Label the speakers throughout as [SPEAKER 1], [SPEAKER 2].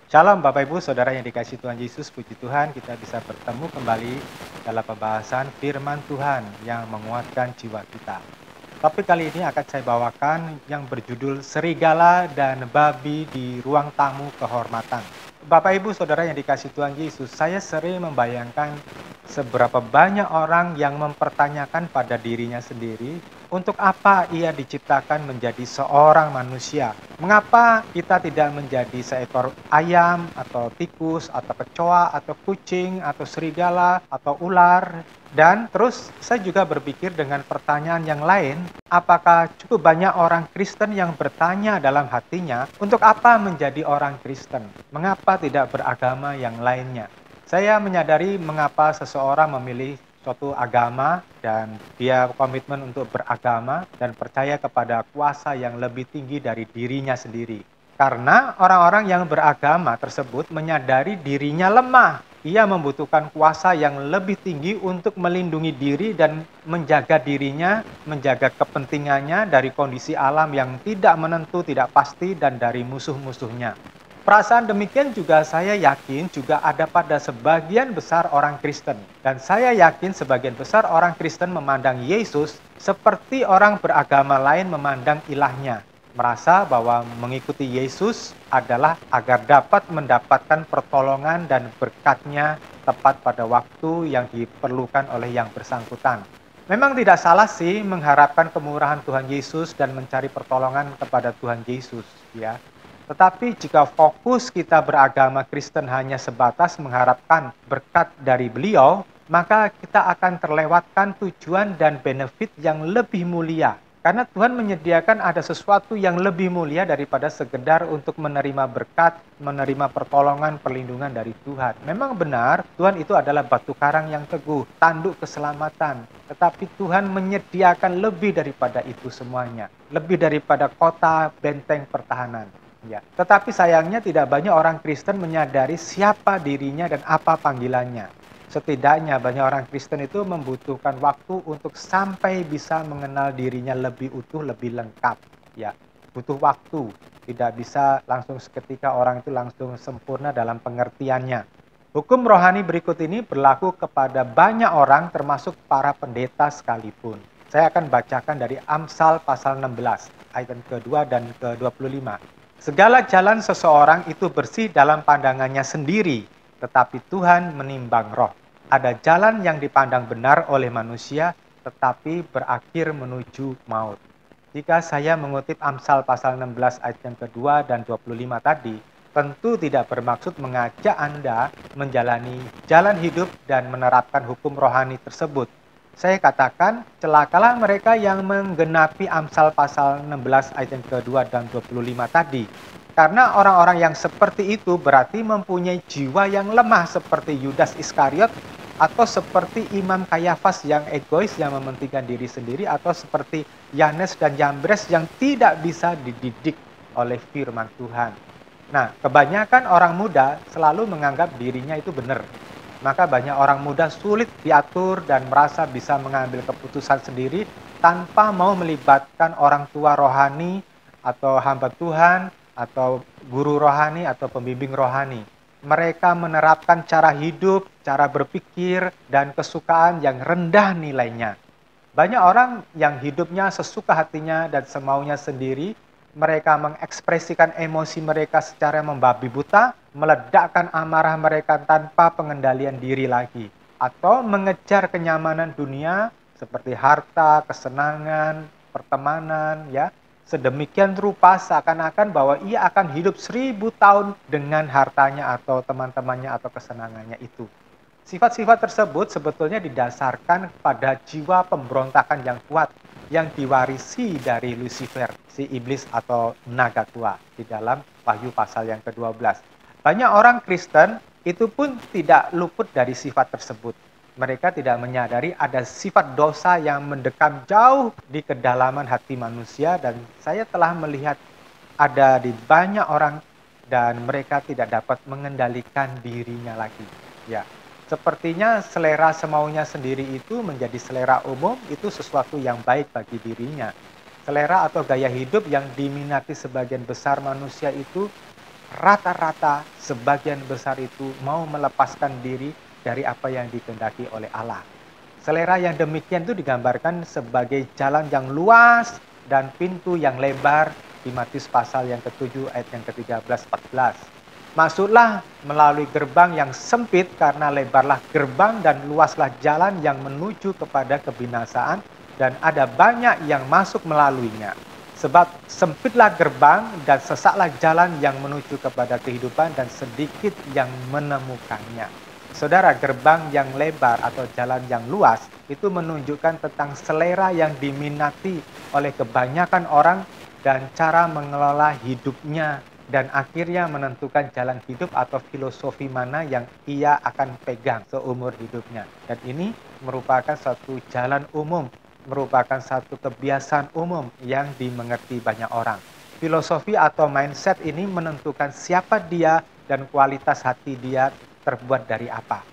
[SPEAKER 1] Shalom Bapak Ibu, Saudara yang dikasihi Tuhan Yesus, puji Tuhan kita bisa bertemu kembali dalam pembahasan firman Tuhan yang menguatkan jiwa kita. Topik kali ini akan saya bawakan yang berjudul Serigala dan Babi di Ruang Tamu Kehormatan. Bapak Ibu Saudara yang dikasihi Tuhan Yesus, saya sering membayangkan seberapa banyak orang yang mempertanyakan pada dirinya sendiri, untuk apa ia diciptakan menjadi seorang manusia? Mengapa kita tidak menjadi seekor ayam atau tikus atau kecoa atau kucing atau serigala atau ular? Dan terus saya juga berpikir dengan pertanyaan yang lain, apakah cukup banyak orang Kristen yang bertanya dalam hatinya, untuk apa menjadi orang Kristen? Mengapa tidak beragama yang lainnya? Saya menyadari mengapa seseorang memilih suatu agama dan dia komitmen untuk beragama dan percaya kepada kuasa yang lebih tinggi dari dirinya sendiri. Karena orang-orang yang beragama tersebut menyadari dirinya lemah. Ia membutuhkan kuasa yang lebih tinggi untuk melindungi diri dan menjaga dirinya, menjaga kepentingannya dari kondisi alam yang tidak menentu, tidak pasti, dan dari musuh-musuhnya. Perasaan demikian juga saya yakin juga ada pada sebagian besar orang Kristen. Dan saya yakin sebagian besar orang Kristen memandang Yesus seperti orang beragama lain memandang ilahnya. Merasa bahwa mengikuti Yesus adalah agar dapat mendapatkan pertolongan dan berkatnya tepat pada waktu yang diperlukan oleh yang bersangkutan. Memang tidak salah sih mengharapkan kemurahan Tuhan Yesus dan mencari pertolongan kepada Tuhan Yesus, ya. Tetapi jika fokus kita beragama Kristen hanya sebatas mengharapkan berkat dari beliau, maka kita akan terlewatkan tujuan dan benefit yang lebih mulia. Karena Tuhan menyediakan ada sesuatu yang lebih mulia daripada sekedar untuk menerima berkat, menerima pertolongan, perlindungan dari Tuhan. Memang benar, Tuhan itu adalah batu karang yang teguh, tanduk keselamatan. Tetapi Tuhan menyediakan lebih daripada itu semuanya. Lebih daripada kota, benteng pertahanan. Ya, tetapi sayangnya tidak banyak orang Kristen menyadari siapa dirinya dan apa panggilannya. Setidaknya banyak orang Kristen itu membutuhkan waktu untuk sampai bisa mengenal dirinya lebih utuh, lebih lengkap. Ya, butuh waktu. Tidak bisa langsung seketika orang itu langsung sempurna dalam pengertiannya. Hukum rohani berikut ini berlaku kepada banyak orang termasuk para pendeta sekalipun. Saya akan bacakan dari Amsal pasal 16, ayat kedua dan ke-25. Segala jalan seseorang itu bersih dalam pandangannya sendiri, tetapi Tuhan menimbang roh. Ada jalan yang dipandang benar oleh manusia, tetapi berakhir menuju maut. Jika saya mengutip Amsal pasal 16 ayat yang kedua dan 25 tadi, tentu tidak bermaksud mengajak Anda menjalani jalan hidup dan menerapkan hukum rohani tersebut. Saya katakan, celakalah mereka yang menggenapi Amsal pasal 16 ayat yang kedua dan 25 tadi. Karena orang-orang yang seperti itu berarti mempunyai jiwa yang lemah seperti Yudas Iskariot, atau seperti Imam Kayafas yang egois yang mementingkan diri sendiri, atau seperti Yanes dan Yambres yang tidak bisa dididik oleh firman Tuhan. Nah, kebanyakan orang muda selalu menganggap dirinya itu benar. Maka banyak orang muda sulit diatur dan merasa bisa mengambil keputusan sendiri tanpa mau melibatkan orang tua rohani atau hamba Tuhan atau guru rohani atau pembimbing rohani. Mereka menerapkan cara hidup, cara berpikir, dan kesukaan yang rendah nilainya. Banyak orang yang hidupnya sesuka hatinya dan semaunya sendiri. Mereka mengekspresikan emosi mereka secara membabi buta, meledakkan amarah mereka tanpa pengendalian diri lagi, atau mengejar kenyamanan dunia seperti harta, kesenangan, pertemanan, ya, sedemikian rupa seakan-akan bahwa ia akan hidup 1000 tahun dengan hartanya atau teman-temannya atau kesenangannya itu. Sifat-sifat tersebut sebetulnya didasarkan pada jiwa pemberontakan yang kuat yang diwarisi dari Lucifer, si iblis atau naga tua di dalam Wahyu pasal yang ke-12. Banyak orang Kristen itu pun tidak luput dari sifat tersebut. Mereka tidak menyadari ada sifat dosa yang mendekam jauh di kedalaman hati manusia, dan saya telah melihat ada di banyak orang dan mereka tidak dapat mengendalikan dirinya lagi. Ya. Sepertinya selera semaunya sendiri itu menjadi selera umum, itu sesuatu yang baik bagi dirinya. Selera atau gaya hidup yang diminati sebagian besar manusia itu rata-rata sebagian besar itu mau melepaskan diri dari apa yang dikehendaki oleh Allah. Selera yang demikian itu digambarkan sebagai jalan yang luas dan pintu yang lebar di Matius pasal yang ke-7 ayat yang ke-13-14. Masuklah melalui gerbang yang sempit karena lebarlah gerbang dan luaslah jalan yang menuju kepada kebinasaan dan ada banyak yang masuk melaluinya. Sebab sempitlah gerbang dan sesaklah jalan yang menuju kepada kehidupan dan sedikit yang menemukannya. Saudara, gerbang yang lebar atau jalan yang luas itu menunjukkan tentang selera yang diminati oleh kebanyakan orang dan cara mengelola hidupnya dan akhirnya menentukan jalan hidup atau filosofi mana yang ia akan pegang seumur hidupnya. Dan ini merupakan suatu jalan umum, merupakan satu kebiasaan umum yang dimengerti banyak orang. Filosofi atau mindset ini menentukan siapa dia dan kualitas hati dia terbuat dari apa.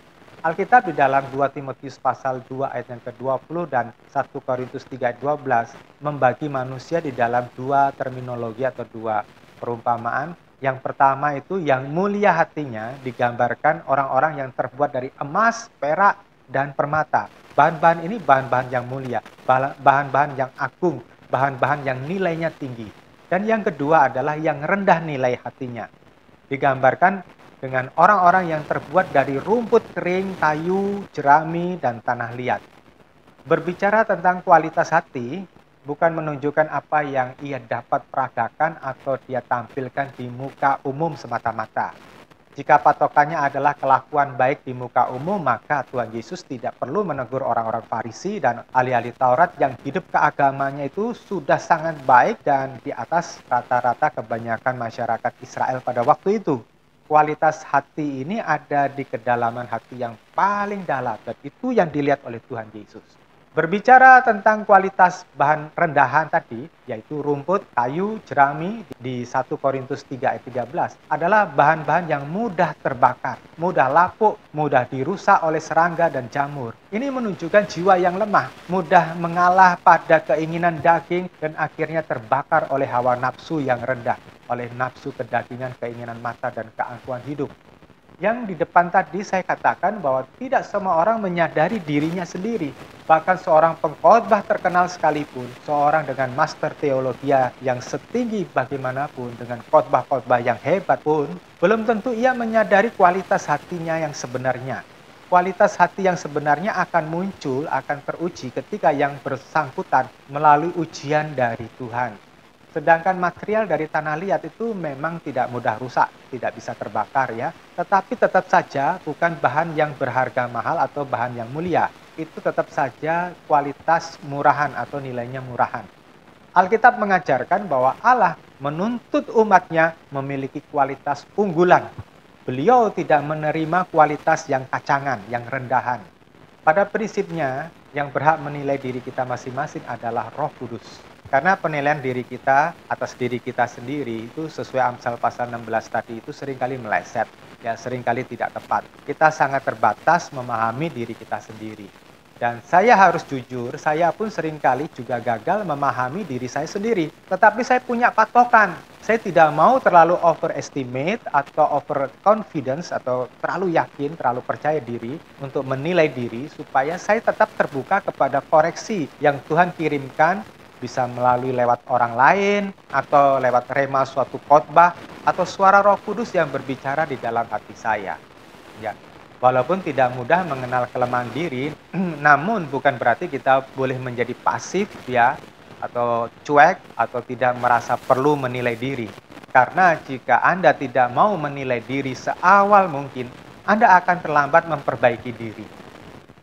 [SPEAKER 1] Alkitab di dalam 2 Timotius pasal 2 ayat yang ke-20 dan 1 Korintus 3 ayat 12 membagi manusia di dalam dua terminologi atau dua perumpamaan. Yang pertama itu yang mulia hatinya digambarkan orang-orang yang terbuat dari emas, perak, dan permata. Bahan-bahan ini bahan-bahan yang mulia, bahan-bahan yang agung, bahan-bahan yang nilainya tinggi. Dan yang kedua adalah yang rendah nilai hatinya. Digambarkan dengan orang-orang yang terbuat dari rumput kering, kayu, jerami, dan tanah liat. Berbicara tentang kualitas hati, bukan menunjukkan apa yang ia dapat peragakan atau dia tampilkan di muka umum semata-mata. Jika patokannya adalah kelakuan baik di muka umum, maka Tuhan Yesus tidak perlu menegur orang-orang Farisi dan ahli-ahli Taurat yang hidup keagamanya itu sudah sangat baik dan di atas rata-rata kebanyakan masyarakat Israel pada waktu itu. Kualitas hati ini ada di kedalaman hati yang paling dalam dan itu yang dilihat oleh Tuhan Yesus. Berbicara tentang kualitas bahan rendahan tadi, yaitu rumput, kayu, jerami di 1 Korintus 3 ayat 13 adalah bahan-bahan yang mudah terbakar, mudah lapuk, mudah dirusak oleh serangga dan jamur. Ini menunjukkan jiwa yang lemah, mudah mengalah pada keinginan daging dan akhirnya terbakar oleh hawa nafsu yang rendah, oleh nafsu kedagingan, keinginan mata dan keangkuhan hidup. Yang di depan tadi saya katakan bahwa tidak semua orang menyadari dirinya sendiri. Bahkan seorang pengkhotbah terkenal sekalipun, seorang dengan master teologi yang setinggi bagaimanapun, dengan khotbah-khotbah yang hebat pun, belum tentu ia menyadari kualitas hatinya yang sebenarnya. Kualitas hati yang sebenarnya akan muncul, akan teruji ketika yang bersangkutan melalui ujian dari Tuhan. Sedangkan material dari tanah liat itu memang tidak mudah rusak, tidak bisa terbakar ya. Tetapi tetap saja bukan bahan yang berharga mahal atau bahan yang mulia. Itu tetap saja kualitas murahan atau nilainya murahan. Alkitab mengajarkan bahwa Allah menuntut umatnya memiliki kualitas unggulan. Beliau tidak menerima kualitas yang kacangan, yang rendahan. Pada prinsipnya, yang berhak menilai diri kita masing-masing adalah Roh Kudus. Karena penilaian diri kita atas diri kita sendiri itu sesuai Amsal pasal 16 tadi itu seringkali meleset, ya seringkali tidak tepat. Kita sangat terbatas memahami diri kita sendiri. Dan saya harus jujur, saya pun seringkali juga gagal memahami diri saya sendiri. Tetapi saya punya patokan. Saya tidak mau terlalu overestimate atau overconfidence atau terlalu yakin, terlalu percaya diri untuk menilai diri supaya saya tetap terbuka kepada koreksi yang Tuhan kirimkan, bisa melalui lewat orang lain atau lewat rema suatu khotbah atau suara Roh Kudus yang berbicara di dalam hati saya. Ya, walaupun tidak mudah mengenal kelemahan diri, namun bukan berarti kita boleh menjadi pasif ya atau cuek atau tidak merasa perlu menilai diri. Karena jika Anda tidak mau menilai diri seawal mungkin, Anda akan terlambat memperbaiki diri.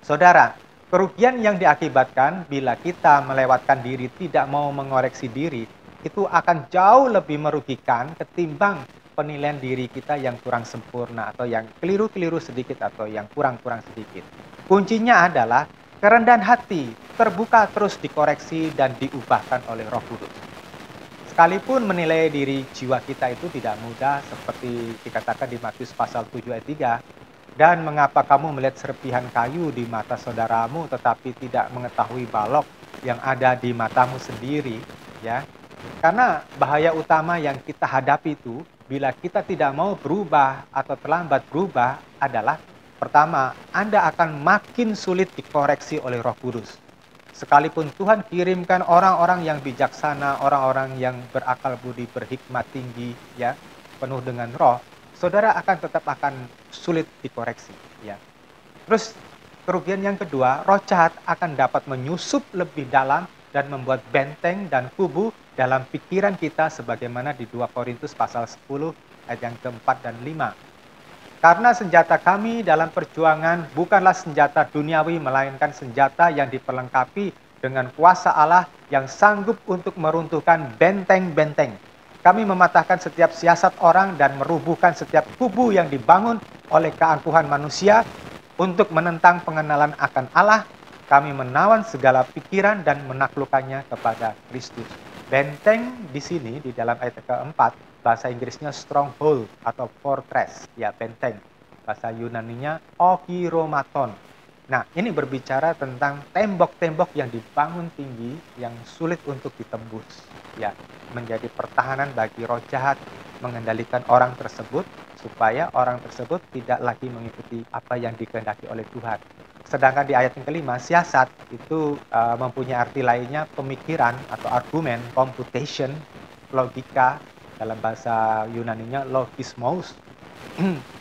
[SPEAKER 1] Saudara, kerugian yang diakibatkan bila kita melewatkan diri, tidak mau mengoreksi diri, itu akan jauh lebih merugikan ketimbang penilaian diri kita yang kurang sempurna atau yang keliru-keliru sedikit atau yang kurang-kurang sedikit. Kuncinya adalah kerendahan hati, terbuka terus dikoreksi dan diubahkan oleh Roh Kudus. Sekalipun menilai diri jiwa kita itu tidak mudah seperti dikatakan di Matius pasal 7 ayat 3, dan mengapa kamu melihat serpihan kayu di mata saudaramu tetapi tidak mengetahui balok yang ada di matamu sendiri, ya? Karena bahaya utama yang kita hadapi itu bila kita tidak mau berubah atau terlambat berubah adalah pertama, Anda akan makin sulit dikoreksi oleh Roh Kudus. Sekalipun Tuhan kirimkan orang-orang yang bijaksana, orang-orang yang berakal budi, berhikmat tinggi, ya, penuh dengan roh, saudara akan sulit dikoreksi, ya. Terus kerugian yang kedua, roh jahat akan dapat menyusup lebih dalam dan membuat benteng dan kubu dalam pikiran kita sebagaimana di 2 Korintus pasal 10 ayat yang keempat dan 5. Karena senjata kami dalam perjuangan bukanlah senjata duniawi, melainkan senjata yang diperlengkapi dengan kuasa Allah yang sanggup untuk meruntuhkan benteng-benteng. Kami mematahkan setiap siasat orang dan merubuhkan setiap kubu yang dibangun oleh keangkuhan manusia untuk menentang pengenalan akan Allah. Kami menawan segala pikiran dan menaklukkannya kepada Kristus. Benteng di sini, di dalam ayat keempat, bahasa Inggrisnya stronghold atau fortress, ya, benteng. Bahasa Yunaninya okiromaton. Nah, ini berbicara tentang tembok-tembok yang dibangun tinggi, yang sulit untuk ditembus, ya, menjadi pertahanan bagi roh jahat, mengendalikan orang tersebut, supaya orang tersebut tidak lagi mengikuti apa yang dikehendaki oleh Tuhan. Sedangkan di ayat yang kelima, siasat itu mempunyai arti lainnya pemikiran atau argumen, computation, logika, dalam bahasa Yunaninya logismos.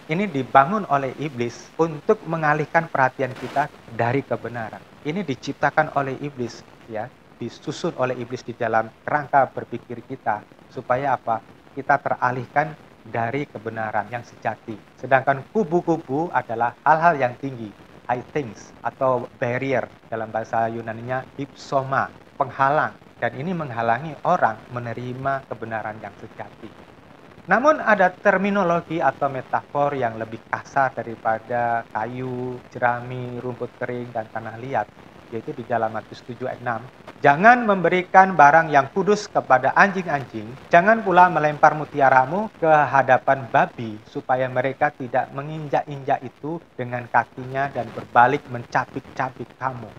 [SPEAKER 1] Ini dibangun oleh iblis untuk mengalihkan perhatian kita dari kebenaran. Ini diciptakan oleh iblis, ya, disusun oleh iblis di dalam kerangka berpikir kita supaya apa? Kita teralihkan dari kebenaran yang sejati. Sedangkan kubu-kubu adalah hal-hal yang tinggi, high things atau barrier, dalam bahasa Yunaninya hypsoma, penghalang, dan ini menghalangi orang menerima kebenaran yang sejati. Namun ada terminologi atau metafor yang lebih kasar daripada kayu, jerami, rumput kering, dan tanah liat, yaitu di dalam Matius 7 ayat 6. Jangan memberikan barang yang kudus kepada anjing-anjing, jangan pula melempar mutiaramu ke hadapan babi, supaya mereka tidak menginjak-injak itu dengan kakinya dan berbalik mencapik-capik kamu.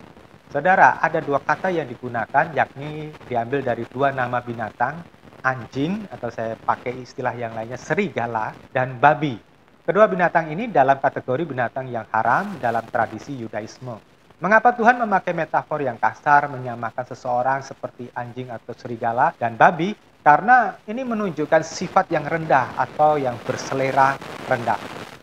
[SPEAKER 1] Saudara, ada dua kata yang digunakan, yakni diambil dari dua nama binatang, anjing, atau saya pakai istilah yang lainnya, serigala, dan babi. Kedua binatang ini dalam kategori binatang yang haram dalam tradisi Yudaisme. Mengapa Tuhan memakai metafor yang kasar, menyamakan seseorang seperti anjing atau serigala dan babi? Karena ini menunjukkan sifat yang rendah atau yang berselera rendah.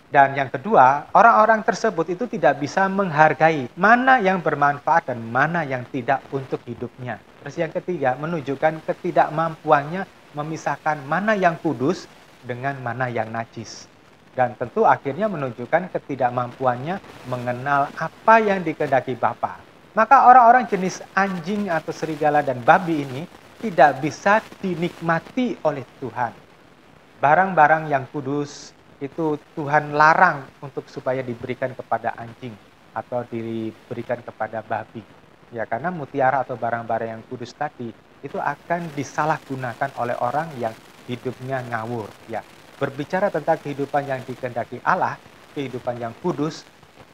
[SPEAKER 1] Dan yang kedua, orang-orang tersebut itu tidak bisa menghargai mana yang bermanfaat dan mana yang tidak untuk hidupnya. Terus yang ketiga, menunjukkan ketidakmampuannya memisahkan mana yang kudus dengan mana yang najis. Dan tentu akhirnya menunjukkan ketidakmampuannya mengenal apa yang dikehendaki Bapa. Maka orang-orang jenis anjing atau serigala dan babi ini tidak bisa dinikmati oleh Tuhan. Barang-barang yang kudus itu Tuhan larang untuk supaya diberikan kepada anjing atau diberikan kepada babi. Ya, karena mutiara atau barang-barang yang kudus tadi itu akan disalahgunakan oleh orang yang hidupnya ngawur, ya. Berbicara tentang kehidupan yang dikehendaki Allah, kehidupan yang kudus,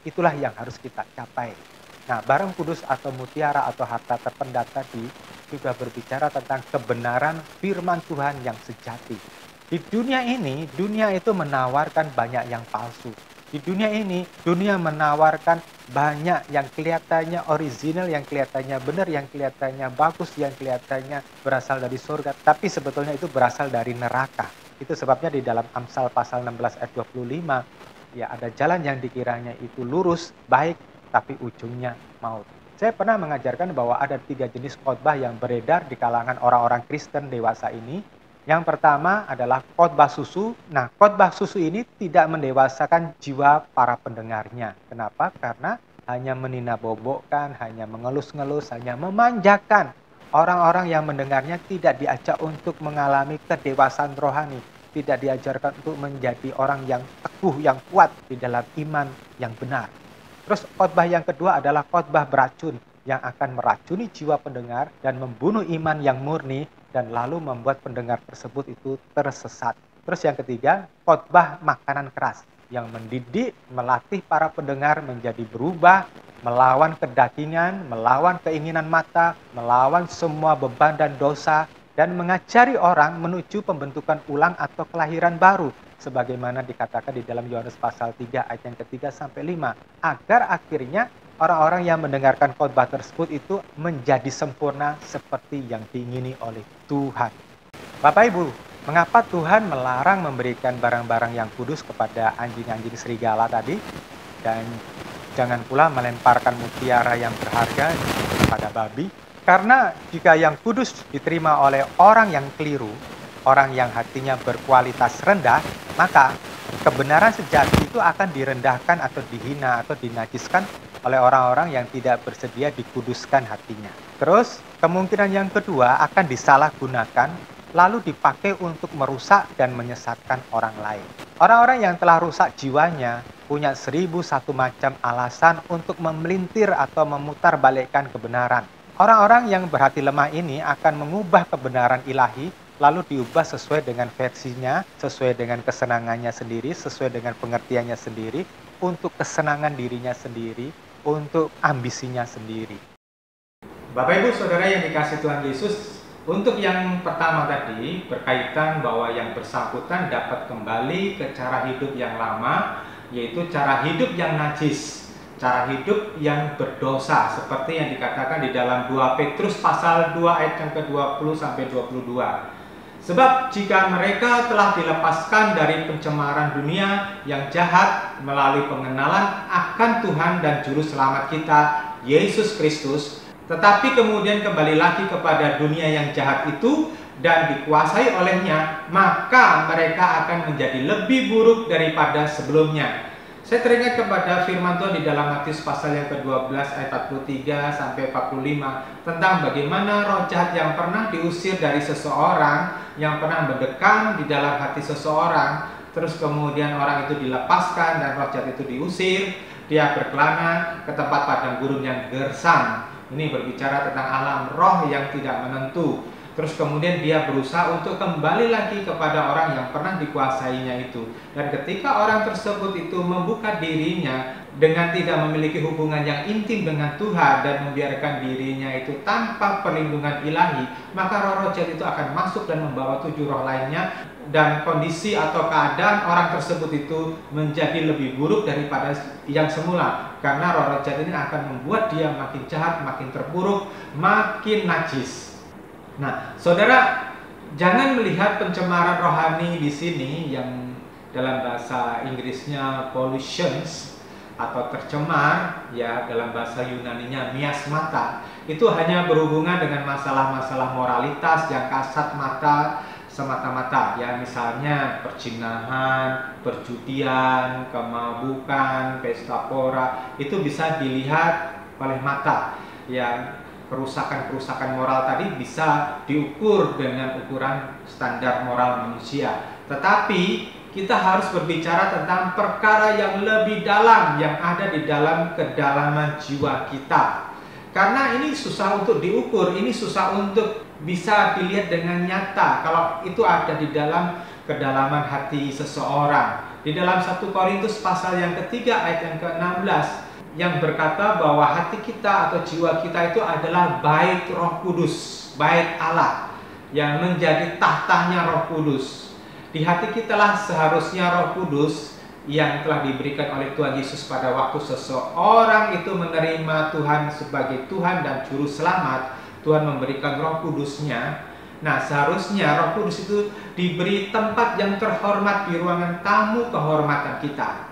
[SPEAKER 1] itulah yang harus kita capai. Nah, barang kudus atau mutiara atau harta terpendam tadi juga berbicara tentang kebenaran firman Tuhan yang sejati. Di dunia ini, dunia itu menawarkan banyak yang palsu. Di dunia ini, dunia menawarkan banyak yang kelihatannya original, yang kelihatannya benar, yang kelihatannya bagus, yang kelihatannya berasal dari surga, tapi sebetulnya itu berasal dari neraka. Itu sebabnya di dalam Amsal pasal 16 ayat 25, ya, ada jalan yang dikiranya itu lurus, baik, tapi ujungnya maut. Saya pernah mengajarkan bahwa ada 3 jenis khotbah yang beredar di kalangan orang-orang Kristen dewasa ini. Yang pertama adalah khotbah susu. Nah, khotbah susu ini tidak mendewasakan jiwa para pendengarnya. Kenapa? Karena hanya meninabobokkan, hanya mengelus-ngelus, hanya memanjakan. Orang-orang yang mendengarnya tidak diajak untuk mengalami kedewasaan rohani. Tidak diajarkan untuk menjadi orang yang teguh, yang kuat di dalam iman yang benar. Terus khotbah yang kedua adalah khotbah beracun yang akan meracuni jiwa pendengar dan membunuh iman yang murni dan lalu membuat pendengar tersebut itu tersesat. Terus yang ketiga, khotbah makanan keras yang mendidik, melatih para pendengar menjadi berubah, melawan kedagingan, melawan keinginan mata, melawan semua beban dan dosa, dan mengajari orang menuju pembentukan ulang atau kelahiran baru, sebagaimana dikatakan di dalam Yohanes pasal 3 ayat yang ketiga sampai 5, agar akhirnya orang-orang yang mendengarkan khotbah tersebut itu menjadi sempurna seperti yang diingini oleh Tuhan. Bapak Ibu, mengapa Tuhan melarang memberikan barang-barang yang kudus kepada anjing-anjing serigala tadi? Dan jangan pula melemparkan mutiara yang berharga kepada babi. Karena jika yang kudus diterima oleh orang yang keliru, orang yang hatinya berkualitas rendah, maka kebenaran sejati itu akan direndahkan atau dihina atau dinajiskan oleh orang-orang yang tidak bersedia dikuduskan hatinya. Terus, kemungkinan yang kedua akan disalahgunakan lalu dipakai untuk merusak dan menyesatkan orang lain. Orang-orang yang telah rusak jiwanya punya 1001 macam alasan untuk memelintir atau memutarbalikkan kebenaran. Orang-orang yang berhati lemah ini akan mengubah kebenaran ilahi lalu diubah sesuai dengan versinya, sesuai dengan kesenangannya sendiri, sesuai dengan pengertiannya sendiri, untuk kesenangan dirinya sendiri, untuk ambisinya sendiri. Bapak Ibu Saudara yang dikasihi Tuhan Yesus, untuk yang pertama tadi berkaitan bahwa yang bersangkutan dapat kembali ke cara hidup yang lama, yaitu cara hidup yang najis, cara hidup yang berdosa, seperti yang dikatakan di dalam 2 Petrus pasal 2 ayat yang ke-20 sampai 22. Sebab jika mereka telah dilepaskan dari pencemaran dunia yang jahat melalui pengenalan akan Tuhan dan Juru Selamat kita, Yesus Kristus, tetapi kemudian kembali lagi kepada dunia yang jahat itu dan dikuasai olehnya, maka mereka akan menjadi lebih buruk daripada sebelumnya. Saya teringat kepada firman Tuhan di dalam Matius pasal yang ke-12 ayat 43 sampai 45 tentang bagaimana roh jahat yang pernah diusir dari seseorang, yang pernah mendekam di dalam hati seseorang, terus kemudian orang itu dilepaskan dan roh jahat itu diusir, dia berkelana ke tempat padang gurun yang gersang. Ini berbicara tentang alam roh yang tidak menentu. Terus kemudian dia berusaha untuk kembali lagi kepada orang yang pernah dikuasainya itu. Dan ketika orang tersebut itu membuka dirinya dengan tidak memiliki hubungan yang intim dengan Tuhan dan membiarkan dirinya itu tanpa perlindungan ilahi, maka roh-roh jahat itu akan masuk dan membawa 7 roh lainnya, dan kondisi atau keadaan orang tersebut itu menjadi lebih buruk daripada yang semula, karena roh-roh jahat ini akan membuat dia makin jahat, makin terpuruk, makin najis. Nah, saudara, jangan melihat pencemaran rohani di sini yang dalam bahasa Inggrisnya pollutions atau tercemar, ya dalam bahasa Yunaninya miasmata, itu hanya berhubungan dengan masalah-masalah moralitas yang kasat mata semata-mata, ya misalnya perzinahan, perjudian, kemabukan, pesta pora, itu bisa dilihat oleh mata. Ya, kerusakan-kerusakan moral tadi bisa diukur dengan ukuran standar moral manusia. Tetapi kita harus berbicara tentang perkara yang lebih dalam yang ada di dalam kedalaman jiwa kita. Karena ini susah untuk diukur, ini susah untuk bisa dilihat dengan nyata kalau itu ada di dalam kedalaman hati seseorang. Di dalam 1 Korintus pasal yang ketiga ayat yang ke-16 yang berkata bahwa hati kita atau jiwa kita itu adalah bait Roh Kudus, bait Allah yang menjadi tahtanya Roh Kudus. Di hati kitalah seharusnya Roh Kudus yang telah diberikan oleh Tuhan Yesus pada waktu seseorang itu menerima Tuhan sebagai Tuhan dan Juru Selamat. Tuhan memberikan Roh Kudusnya. Nah, seharusnya Roh Kudus itu diberi tempat yang terhormat di ruangan tamu kehormatan kita.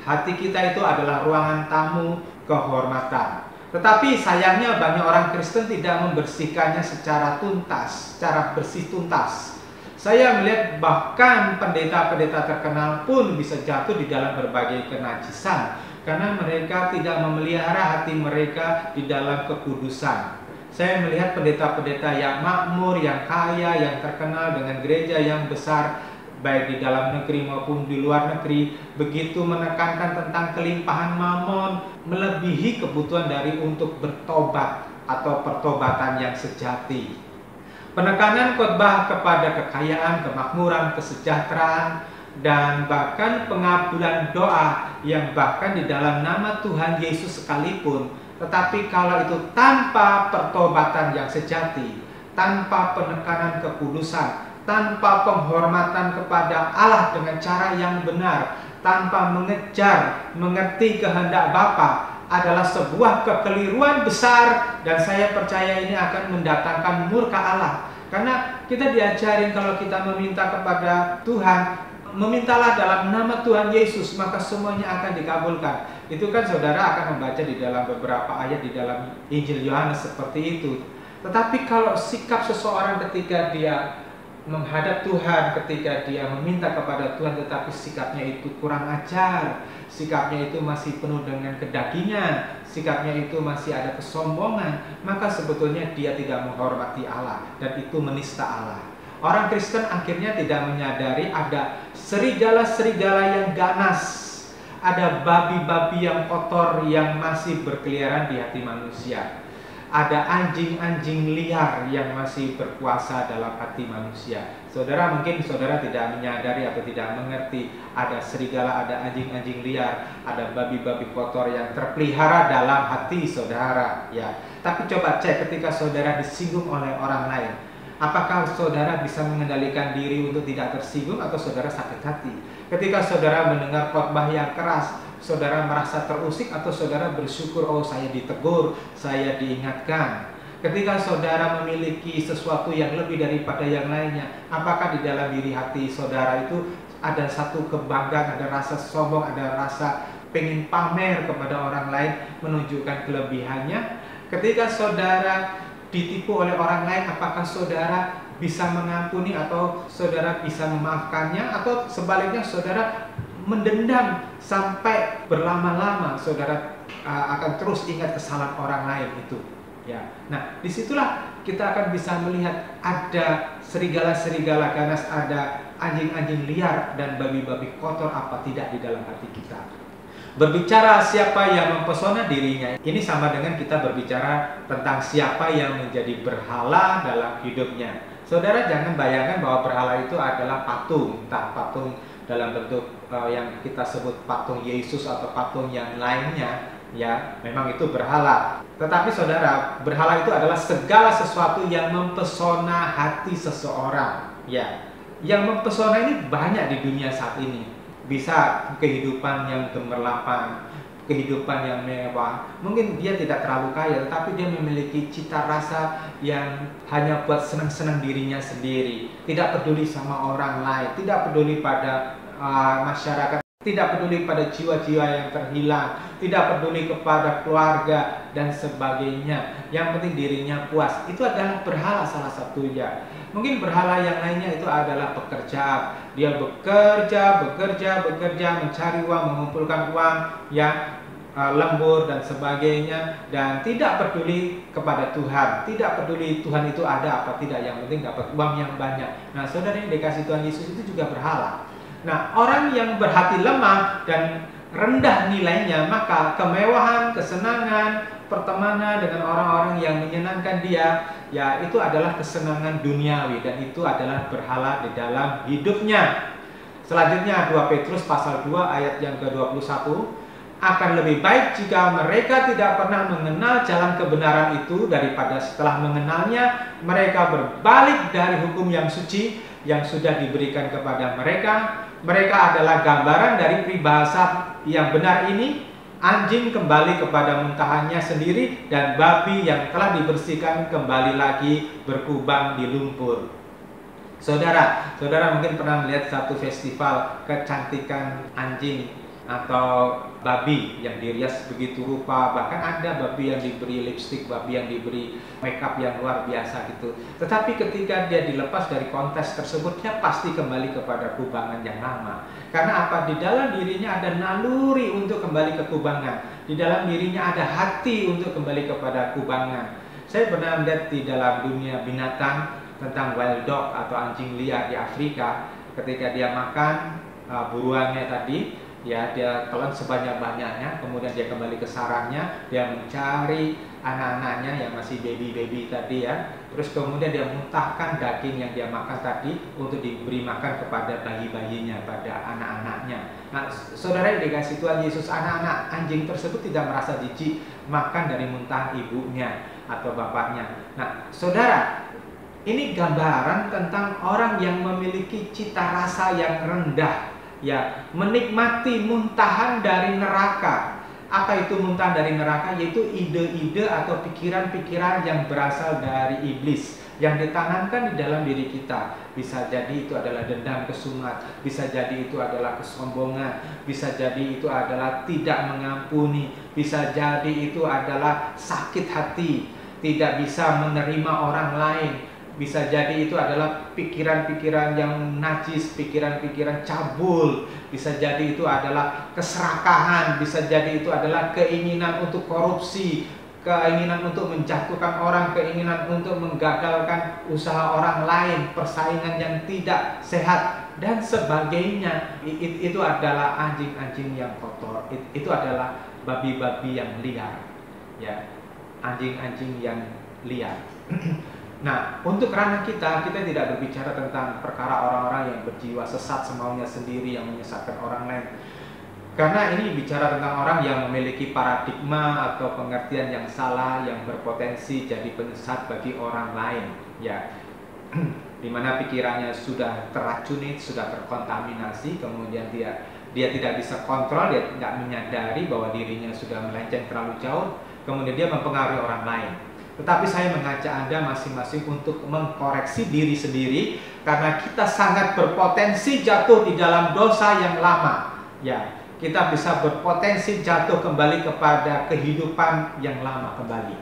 [SPEAKER 1] Hati kita itu adalah ruangan tamu kehormatan. Tetapi sayangnya banyak orang Kristen tidak membersihkannya secara tuntas, secara bersih tuntas. Saya melihat bahkan pendeta-pendeta terkenal pun bisa jatuh di dalam berbagai kenajisan karena mereka tidak memelihara hati mereka di dalam kekudusan. Saya melihat pendeta-pendeta yang makmur, yang kaya, yang terkenal dengan gereja yang besar, baik di dalam negeri maupun di luar negeri, begitu menekankan tentang kelimpahan mamon melebihi kebutuhan dari untuk bertobat atau pertobatan yang sejati. Penekanan khotbah kepada kekayaan, kemakmuran, kesejahteraan, dan bahkan pengabulan doa yang bahkan di dalam nama Tuhan Yesus sekalipun, tetapi kalau itu tanpa pertobatan yang sejati,
[SPEAKER 2] tanpa penekanan kekudusan, tanpa penghormatan kepada Allah dengan cara yang benar, tanpa mengejar mengerti kehendak Bapa, adalah sebuah kekeliruan besar, dan saya percaya ini akan mendatangkan murka Allah. Karena kita diajarin kalau kita meminta kepada Tuhan, memintalah dalam nama Tuhan Yesus, maka semuanya akan dikabulkan. Itu kan saudara akan membaca di dalam beberapa ayat di dalam Injil Yohanes seperti itu. Tetapi kalau sikap seseorang ketika dia menghadap Tuhan, ketika dia meminta kepada Tuhan tetapi sikapnya itu kurang ajar, sikapnya itu masih penuh dengan kedagingan, sikapnya itu masih ada kesombongan, maka sebetulnya dia tidak menghormati Allah, dan itu menista Allah. Orang Kristen akhirnya tidak menyadari ada serigala-serigala yang ganas, ada babi-babi yang kotor yang masih berkeliaran di hati manusia, ada anjing-anjing liar yang masih berkuasa dalam hati manusia. Saudara, mungkin saudara tidak menyadari atau tidak mengerti, ada serigala, ada anjing-anjing liar, ada babi-babi kotor yang terpelihara dalam hati saudara, ya. Tapi coba cek ketika saudara disinggung oleh orang lain, apakah saudara bisa mengendalikan diri untuk tidak tersinggung atau saudara sakit hati? Ketika saudara mendengar khotbah yang keras, saudara merasa terusik atau saudara bersyukur, oh saya ditegur, saya diingatkan? Ketika saudara memiliki sesuatu yang lebih daripada yang lainnya, apakah di dalam diri hati saudara itu ada satu kebanggaan, ada rasa sombong, ada rasa pengen pamer kepada orang lain, menunjukkan kelebihannya? Ketika saudara ditipu oleh orang lain, apakah saudara bisa mengampuni atau saudara bisa memaafkannya? Atau sebaliknya saudara mendendam sampai berlama-lama, saudara akan terus ingat kesalahan orang lain itu, ya. Nah, disitulah kita akan bisa melihat ada serigala-serigala ganas, ada anjing-anjing liar dan babi-babi kotor apa tidak di dalam hati kita. Berbicara siapa yang mempesona dirinya, ini sama dengan kita berbicara tentang siapa yang menjadi berhala dalam hidupnya. Saudara jangan bayangkan bahwa berhala itu adalah patung, entah patung dalam bentuk yang kita sebut patung Yesus atau patung yang lainnya, ya, memang itu berhala. Tetapi saudara, berhala itu adalah segala sesuatu yang mempesona hati seseorang, ya. Yang mempesona ini banyak di dunia saat ini. Bisa kehidupan yang gemerlapan, kehidupan yang mewah. Mungkin dia tidak terlalu kaya, tetapi dia memiliki cita rasa yang hanya buat senang-senang dirinya sendiri, tidak peduli sama orang lain, tidak peduli pada masyarakat, tidak peduli pada jiwa-jiwa yang terhilang, tidak peduli kepada keluarga dan sebagainya. Yang penting dirinya puas. Itu adalah berhala salah satunya. Mungkin berhala yang lainnya itu adalah pekerjaan. Dia bekerja, mencari uang, mengumpulkan uang, ya, lembur dan sebagainya, dan tidak peduli kepada Tuhan, tidak peduli Tuhan itu ada apa tidak, yang penting dapat uang yang banyak. Nah, saudara yang dikasih Tuhan Yesus itu juga berhala. Nah, orang yang berhati lemah dan rendah nilainya, maka kemewahan, kesenangan, pertemanan dengan orang-orang yang menyenangkan dia, ya, itu adalah kesenangan duniawi, dan itu adalah berhala di dalam hidupnya. Selanjutnya 2 Petrus pasal 2 ayat yang ke-21, akan lebih baik jika mereka tidak pernah mengenal jalan kebenaran itu, daripada setelah mengenalnya mereka berbalik dari hukum yang suci yang sudah diberikan kepada mereka. Mereka adalah gambaran dari peribahasa yang benar ini, anjing kembali kepada muntahannya sendiri, dan babi yang telah dibersihkan kembali lagi berkubang di lumpur. Saudara mungkin pernah melihat satu festival kecantikan anjing atau babi yang dirias begitu rupa, bahkan ada babi yang diberi lipstik, babi yang diberi makeup yang luar biasa gitu. Tetapi ketika dia dilepas dari kontes tersebut, dia pasti kembali kepada kubangan yang lama. Karena apa? Di dalam dirinya ada naluri untuk kembali ke kubangan. Di dalam dirinya ada hati untuk kembali kepada kubangan. Saya pernah melihat di dalam dunia binatang tentang wild dog atau anjing liar di Afrika. Ketika dia makan buruannya tadi, ya, dia telan sebanyak-banyaknya, kemudian dia kembali ke sarangnya, dia mencari anak-anaknya yang masih baby-baby tadi, ya. Terus kemudian dia muntahkan daging yang dia makan tadi untuk diberi makan kepada bayi-bayinya, pada anak-anaknya. Nah, saudara yang dikasih Tuhan Yesus, anak-anak anjing tersebut tidak merasa jijik makan dari muntahan ibunya atau bapaknya. Nah, saudara, Ini gambaran tentang orang yang memiliki cita rasa yang rendah, ya, menikmati muntahan dari neraka. Apa itu muntahan dari neraka? Yaitu ide-ide atau pikiran-pikiran yang berasal dari iblis, yang ditanamkan di dalam diri kita. Bisa jadi itu adalah dendam kesumat, bisa jadi itu adalah kesombongan, bisa jadi itu adalah tidak mengampuni, bisa jadi itu adalah sakit hati, tidak bisa menerima orang lain. Bisa jadi itu adalah pikiran-pikiran yang najis, pikiran-pikiran cabul. Bisa jadi itu adalah keserakahan, bisa jadi itu adalah keinginan untuk korupsi, keinginan untuk menjatuhkan orang, keinginan untuk menggagalkan usaha orang lain, persaingan yang tidak sehat, dan sebagainya. Itu adalah anjing-anjing yang kotor, itu adalah babi-babi yang liar, ya, anjing-anjing yang liar. Nah, untuk ranah kita tidak berbicara tentang perkara orang-orang yang berjiwa sesat semaunya sendiri, yang menyesatkan orang lain. Karena ini bicara tentang orang yang memiliki paradigma atau pengertian yang salah, yang berpotensi jadi penyesat bagi orang lain, ya. Dimana pikirannya sudah teracuni, sudah terkontaminasi, kemudian dia tidak bisa kontrol, dia tidak menyadari bahwa dirinya sudah melenceng terlalu jauh, kemudian dia mempengaruhi orang lain. Tetapi saya mengajak Anda masing-masing untuk mengkoreksi diri sendiri, karena kita sangat berpotensi jatuh di dalam dosa yang lama. Ya, kita bisa berpotensi jatuh kembali kepada kehidupan yang lama kembali.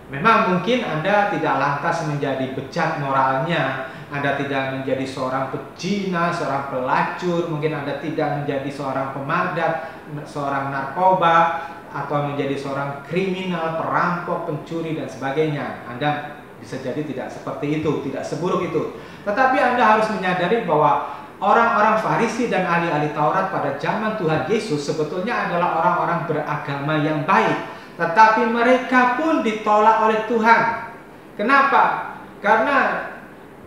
[SPEAKER 2] Memang mungkin Anda tidak lantas menjadi bejat moralnya, Anda tidak menjadi seorang pezina, seorang pelacur, mungkin Anda tidak menjadi seorang pemadat, seorang narkoba, atau menjadi seorang kriminal, perampok, pencuri, dan sebagainya. Anda bisa jadi tidak seperti itu, tidak seburuk itu. Tetapi Anda harus menyadari bahwa orang-orang Farisi dan ahli-ahli Taurat pada zaman Tuhan Yesus sebetulnya adalah orang-orang beragama yang baik. Tetapi mereka pun ditolak oleh Tuhan. Kenapa? Karena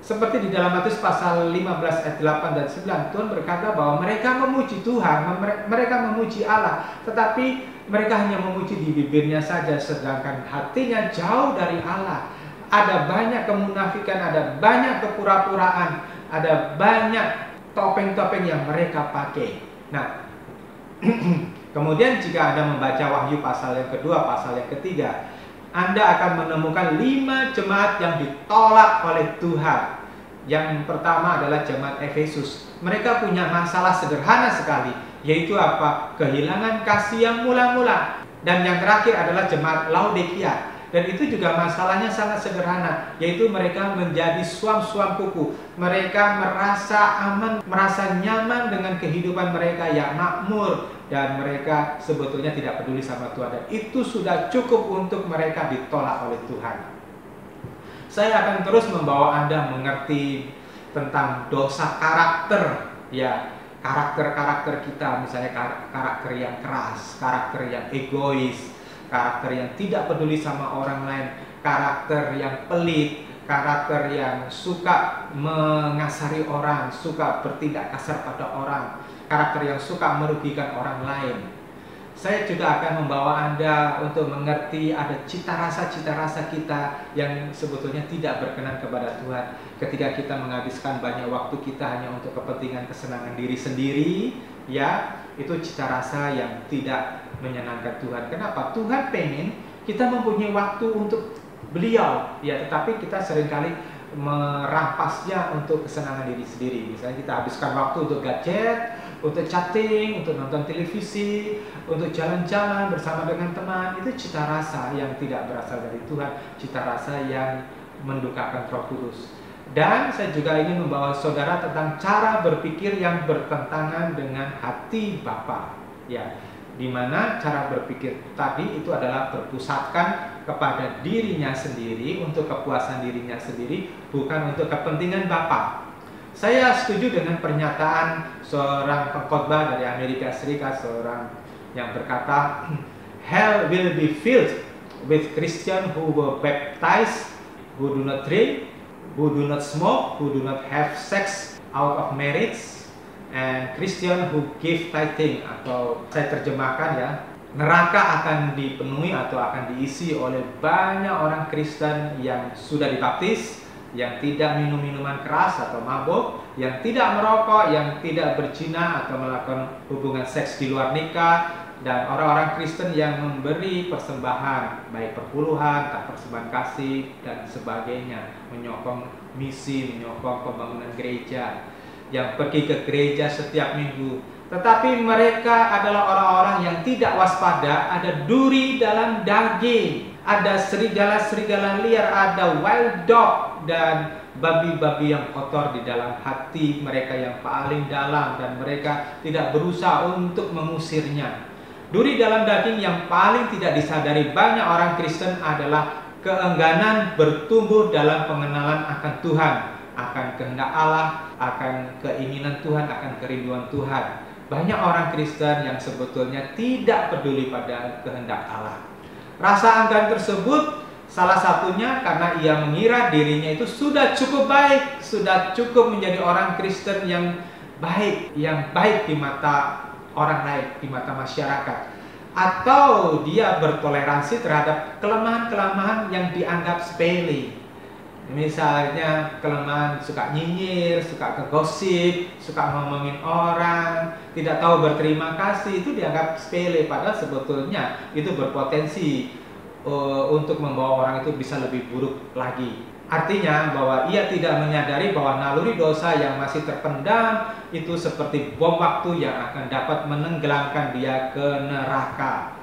[SPEAKER 2] seperti di dalam Matius pasal 15 ayat 8 dan 9, Tuhan berkata bahwa mereka memuji Tuhan, mereka memuji Allah, tetapi mereka hanya memuji di bibirnya saja, sedangkan hatinya jauh dari Allah. Ada banyak kemunafikan, ada banyak kepura-puraan, ada banyak topeng-topeng yang mereka pakai. Nah, kemudian jika Anda membaca Wahyu pasal yang kedua, pasal yang ketiga, Anda akan menemukan 5 jemaat yang ditolak oleh Tuhan. Yang pertama adalah jemaat Efesus. Mereka punya masalah sederhana sekali, yaitu apa? Kehilangan kasih yang mula-mula. Dan yang terakhir adalah jemaat Laodikia. Dan itu juga masalahnya sangat sederhana, yaitu mereka menjadi suam-suam kuku. Mereka merasa aman, merasa nyaman dengan kehidupan mereka yang makmur, dan mereka sebetulnya tidak peduli sama Tuhan. Dan itu sudah cukup untuk mereka ditolak oleh Tuhan. Saya akan terus membawa Anda mengerti tentang dosa karakter, ya, karakter-karakter kita, misalnya karakter yang keras, karakter yang egois, karakter yang tidak peduli sama orang lain, karakter yang pelit, karakter yang suka mengasari orang, suka bertindak kasar pada orang, karakter yang suka merugikan orang lain. Saya juga akan membawa Anda untuk mengerti ada cita rasa kita yang sebetulnya tidak berkenan kepada Tuhan. Ketika kita menghabiskan banyak waktu kita hanya untuk kepentingan kesenangan diri sendiri, ya, itu cita rasa yang tidak menyenangkan Tuhan. Kenapa? Tuhan pengen kita mempunyai waktu untuk Beliau, ya, tetapi kita seringkali merampasnya untuk kesenangan diri sendiri. Misalnya kita habiskan waktu untuk gadget, untuk chatting, untuk nonton televisi, untuk jalan-jalan bersama dengan teman. Itu cita rasa yang tidak berasal dari Tuhan, cita rasa yang mendukakan Roh Kudus. Dan saya juga ingin membawa saudara tentang cara berpikir yang bertentangan dengan hati Bapa, ya, di mana cara berpikir tadi itu adalah berpusatkan kepada dirinya sendiri, untuk kepuasan dirinya sendiri, bukan untuk kepentingan Bapa. Saya setuju dengan pernyataan seorang pengkhotbah dari Amerika Serikat, seorang yang berkata, "Hell will be filled with Christians who were baptized, who do not drink, who do not smoke, who do not have sex out of marriage, and Christian who give tithing." Atau saya terjemahkan, ya, neraka akan dipenuhi atau akan diisi oleh banyak orang Kristen yang sudah dibaptis, yang tidak minum minuman keras atau mabuk, yang tidak merokok, yang tidak berzina atau melakukan hubungan seks di luar nikah, dan orang-orang Kristen yang memberi persembahan, baik perpuluhan, tak persembahan kasih, dan sebagainya, menyokong misi, menyokong pembangunan gereja, yang pergi ke gereja setiap minggu. Tetapi mereka adalah orang-orang yang tidak waspada, ada duri dalam daging, ada serigala-serigala liar, ada wild dog, dan babi-babi yang kotor di dalam hati mereka yang paling dalam, dan mereka tidak berusaha untuk mengusirnya. Duri dalam daging yang paling tidak disadari banyak orang Kristen adalah keengganan bertumbuh dalam pengenalan akan Tuhan, akan kehendak Allah, akan keinginan Tuhan, akan kerinduan Tuhan. Banyak orang Kristen yang sebetulnya tidak peduli pada kehendak Allah. Rasa enggan tersebut salah satunya karena ia mengira dirinya itu sudah cukup baik, sudah cukup menjadi orang Kristen yang baik di mata orang lain, di mata masyarakat. Atau dia bertoleransi terhadap kelemahan-kelemahan yang dianggap sepele. Misalnya kelemahan suka nyinyir, suka kegosip, suka ngomongin orang, tidak tahu berterima kasih, itu dianggap sepele, padahal sebetulnya itu berpotensi untuk membawa orang itu bisa lebih buruk lagi. Artinya bahwa ia tidak menyadari bahwa naluri dosa yang masih terpendam itu seperti bom waktu yang akan dapat menenggelamkan dia ke neraka.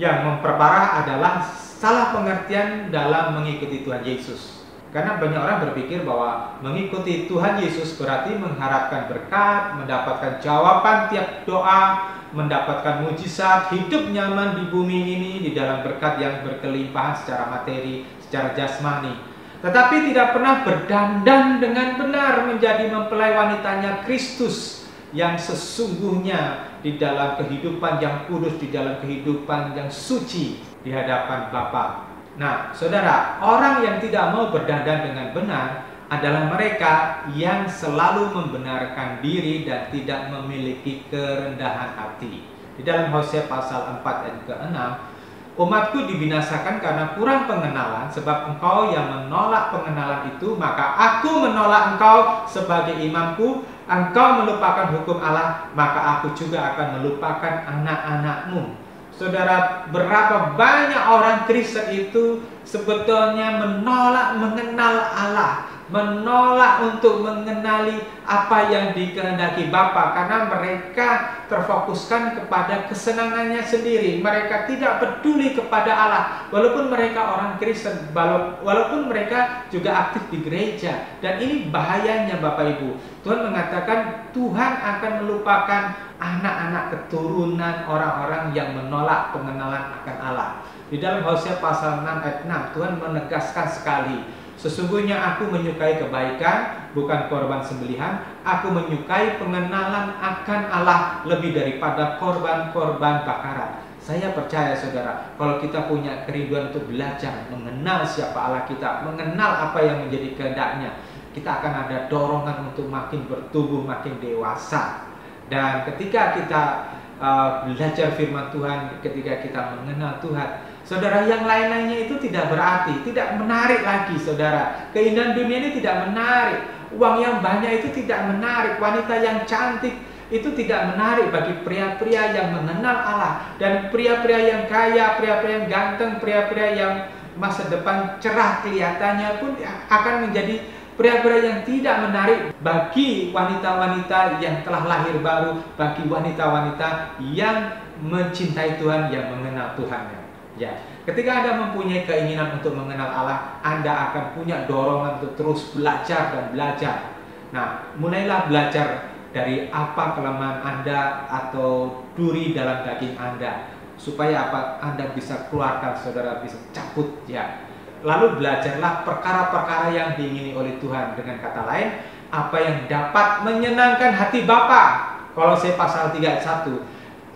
[SPEAKER 2] Yang memperparah adalah salah pengertian dalam mengikuti Tuhan Yesus. Karena banyak orang berpikir bahwa mengikuti Tuhan Yesus berarti mengharapkan berkat, mendapatkan jawaban tiap doa, mendapatkan mujizat, hidup nyaman di bumi ini di dalam berkat yang berkelimpahan secara materi, secara jasmani. Tetapi tidak pernah berdandan dengan benar menjadi mempelai wanitanya Kristus yang sesungguhnya di dalam kehidupan yang kudus, di dalam kehidupan yang suci di hadapan Bapa. Nah, saudara, orang yang tidak mau berdandan dengan benar adalah mereka yang selalu membenarkan diri dan tidak memiliki kerendahan hati. Di dalam Hosea pasal 4 ayat ke-6, umatku dibinasakan karena kurang pengenalan, sebab engkau yang menolak pengenalan itu, maka aku menolak engkau sebagai imamku. Engkau melupakan hukum Allah, maka aku juga akan melupakan anak-anakmu. Saudara, berapa banyak orang Kristen itu sebetulnya menolak mengenal Allah, menolak untuk mengenali apa yang dikehendaki Bapa, karena mereka terfokuskan kepada kesenangannya sendiri. Mereka tidak peduli kepada Allah, walaupun mereka orang Kristen, walaupun mereka juga aktif di gereja. Dan ini bahayanya Bapak Ibu. Tuhan mengatakan Tuhan akan melupakan anak-anak keturunan orang-orang yang menolak pengenalan akan Allah. Di dalam Hosea pasal 6 ayat 6, Tuhan menegaskan sekali, sesungguhnya aku menyukai kebaikan, bukan korban sembelihan. Aku menyukai pengenalan akan Allah lebih daripada korban-korban bakaran. Saya percaya saudara, kalau kita punya kerinduan untuk belajar mengenal siapa Allah kita, mengenal apa yang menjadi kehendaknya, kita akan ada dorongan untuk makin bertumbuh, makin dewasa. Dan ketika kita belajar firman Tuhan, ketika kita mengenal Tuhan, saudara, yang lain-lainnya itu tidak berarti, tidak menarik lagi saudara. Keindahan dunia ini tidak menarik, uang yang banyak itu tidak menarik, wanita yang cantik itu tidak menarik bagi pria-pria yang mengenal Allah. Dan pria-pria yang kaya, pria-pria yang ganteng, pria-pria yang masa depan cerah kelihatannya pun akan menjadi pria-pria yang tidak menarik bagi wanita-wanita yang telah lahir baru, bagi wanita-wanita yang mencintai Tuhan, yang mengenal Tuhannya. Ya, ketika Anda mempunyai keinginan untuk mengenal Allah, Anda akan punya dorongan untuk terus belajar dan belajar. Nah, mulailah belajar dari apa kelemahan Anda atau duri dalam daging Anda, supaya apa Anda bisa keluarkan, saudara bisa cabut ya. Lalu belajarlah perkara-perkara yang diingini oleh Tuhan. Dengan kata lain, apa yang dapat menyenangkan hati Bapa. Kolose pasal 3 ayat 1.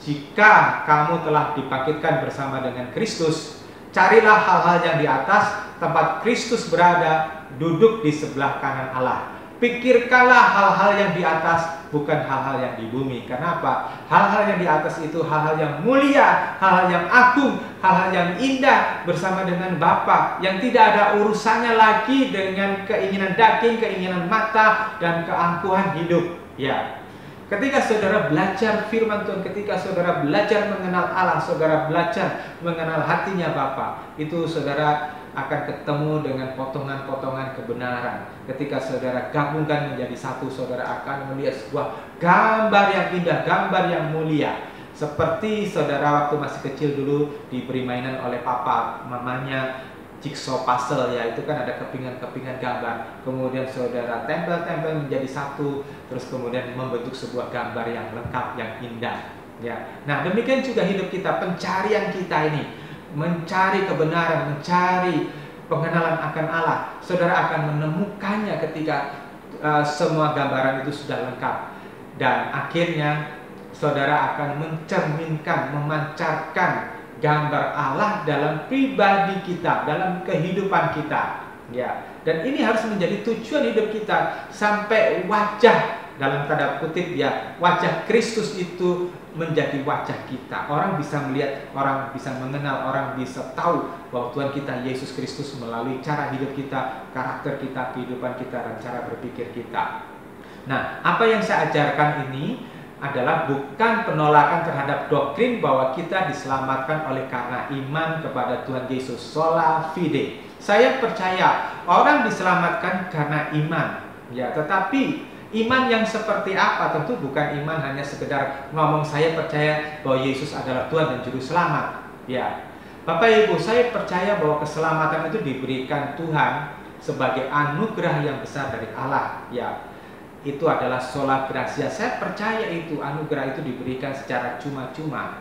[SPEAKER 2] Jika kamu telah dibangkitkan bersama dengan Kristus, carilah hal-hal yang di atas, tempat Kristus berada, duduk di sebelah kanan Allah. Pikirkanlah hal-hal yang di atas, bukan hal-hal yang di bumi. Kenapa? Hal-hal yang di atas itu hal-hal yang mulia, hal-hal yang agung, hal-hal yang indah bersama dengan Bapa, yang tidak ada urusannya lagi dengan keinginan daging, keinginan mata, dan keangkuhan hidup. Ya. Ketika saudara belajar firman Tuhan, ketika saudara belajar mengenal Allah, saudara belajar mengenal hatinya Bapa, itu saudara akan ketemu dengan potongan-potongan kebenaran. Ketika saudara gabungkan menjadi satu, saudara akan melihat sebuah gambar yang indah, gambar yang mulia. Seperti saudara waktu masih kecil dulu diberi mainan oleh papa, mamanya, jigsaw puzzle, ya, itu kan ada kepingan-kepingan gambar. Kemudian saudara tempel-tempel menjadi satu, terus kemudian membentuk sebuah gambar yang lengkap, yang indah. Ya. Nah, demikian juga hidup kita, pencarian kita ini, mencari kebenaran, mencari pengenalan akan Allah. Saudara akan menemukannya ketika semua gambaran itu sudah lengkap. Dan akhirnya saudara akan mencerminkan, memancarkan gambar Allah dalam pribadi kita, dalam kehidupan kita. Ya. Dan ini harus menjadi tujuan hidup kita, sampai wajah, dalam tanda kutip ya, wajah Kristus itu menjadi wajah kita. Orang bisa melihat, orang bisa mengenal, orang bisa tahu bahwa Tuhan kita Yesus Kristus melalui cara hidup kita, karakter kita, kehidupan kita, dan cara berpikir kita. Nah, apa yang saya ajarkan ini adalah bukan penolakan terhadap doktrin bahwa kita diselamatkan oleh karena iman kepada Tuhan Yesus, sola fide. Saya percaya orang diselamatkan karena iman, ya, tetapi iman yang seperti apa? Tentu bukan iman hanya sekedar ngomong saya percaya bahwa Yesus adalah Tuhan dan Juru Selamat. Ya, Bapak Ibu, saya percaya bahwa keselamatan itu diberikan Tuhan sebagai anugerah yang besar dari Allah. Ya, itu adalah sola gratia. Saya percaya itu anugerah itu diberikan secara cuma-cuma.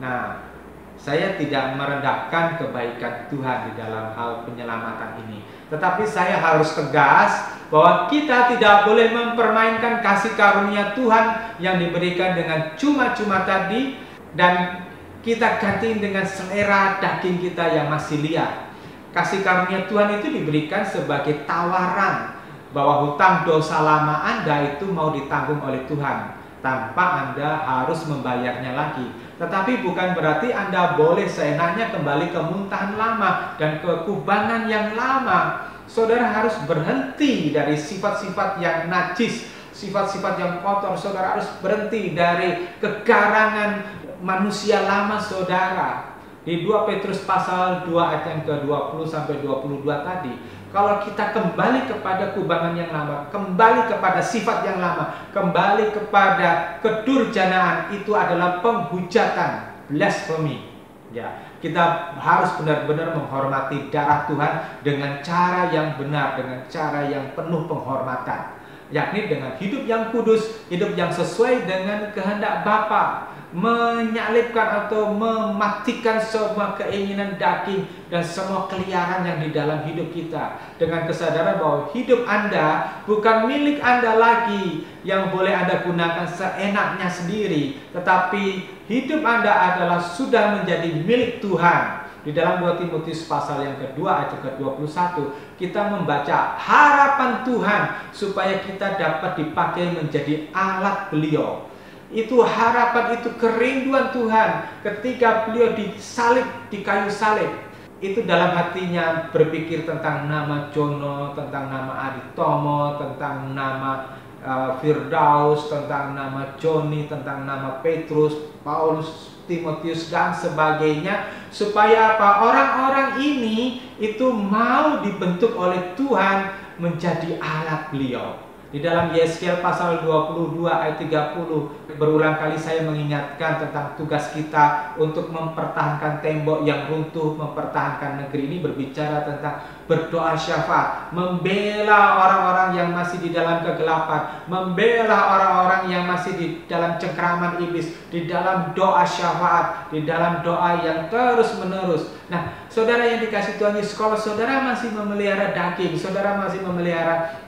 [SPEAKER 2] Nah, saya tidak merendahkan kebaikan Tuhan di dalam hal penyelamatan ini, tetapi saya harus tegas bahwa kita tidak boleh mempermainkan kasih karunia Tuhan yang diberikan dengan cuma-cuma tadi, dan kita gantiin dengan selera daging kita yang masih liar. Kasih karunia Tuhan itu diberikan sebagai tawaran bahwa hutang dosa lama Anda itu mau ditanggung oleh Tuhan tanpa Anda harus membayarnya lagi. Tetapi bukan berarti Anda boleh seenaknya kembali ke muntahan lama dan ke kubangan yang lama. Saudara harus berhenti dari sifat-sifat yang najis, sifat-sifat yang kotor. Saudara harus berhenti dari kegarangan manusia lama saudara. Di 2 Petrus pasal 2 ayat yang ke-20 sampai 22 tadi, kalau kita kembali kepada kubangan yang lama, kembali kepada sifat yang lama, kembali kepada kedurjanaan, itu adalah penghujatan, blasphemy. Ya, kita harus benar-benar menghormati darah Tuhan dengan cara yang benar, dengan cara yang penuh penghormatan, yakni dengan hidup yang kudus, hidup yang sesuai dengan kehendak Bapa, menyalibkan atau mematikan semua keinginan daging dan semua keliaran yang di dalam hidup kita, dengan kesadaran bahwa hidup Anda bukan milik Anda lagi yang boleh Anda gunakan seenaknya sendiri, tetapi hidup Anda adalah sudah menjadi milik Tuhan. Di dalam 2 Timotius pasal yang kedua ayat ke-21 kita membaca harapan Tuhan supaya kita dapat dipakai menjadi alat Beliau. Itu harapan, itu kerinduan Tuhan ketika Beliau disalib di kayu salib. Itu dalam hatinya berpikir tentang nama Jono, tentang nama Aditomo, tentang nama Firdaus, tentang nama Joni, tentang nama Petrus, Paulus, Timotius, dan sebagainya, supaya apa? Orang-orang ini itu mau dibentuk oleh Tuhan menjadi alat Beliau. Di dalam Yeskiel pasal 22 ayat 30 berulang kali saya mengingatkan tentang tugas kita untuk mempertahankan tembok yang runtuh, mempertahankan negeri ini, berbicara tentang berdoa syafaat, membela orang-orang yang masih di dalam kegelapan, membela orang-orang yang masih di dalam cengkraman iblis, di dalam doa syafaat, di dalam doa yang terus-menerus. Nah, saudara yang dikasih Tuhan Yesus, kalau saudara masih memelihara daging, saudara masih memelihara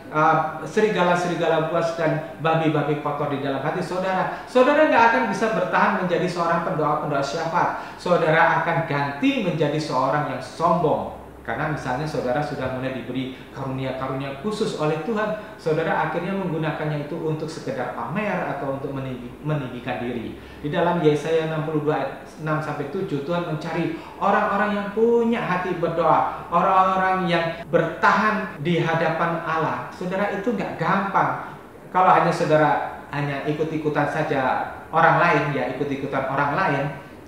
[SPEAKER 2] serigala-serigala buas dan babi-babi kotor di dalam hati saudara, saudara nggak akan bisa bertahan menjadi seorang pendoa-pendoa syafaat. Saudara akan ganti menjadi seorang yang sombong. Karena misalnya saudara sudah mulai diberi karunia-karunia khusus oleh Tuhan, saudara akhirnya menggunakannya itu untuk sekedar pamer atau untuk meninggikan diri. Di dalam Yesaya 62 ayat 6-7, Tuhan mencari orang-orang yang punya hati berdoa, orang-orang yang bertahan di hadapan Allah. Saudara, itu nggak gampang. Kalau hanya saudara hanya ikut-ikutan saja orang lain, ya ikut-ikutan orang lain,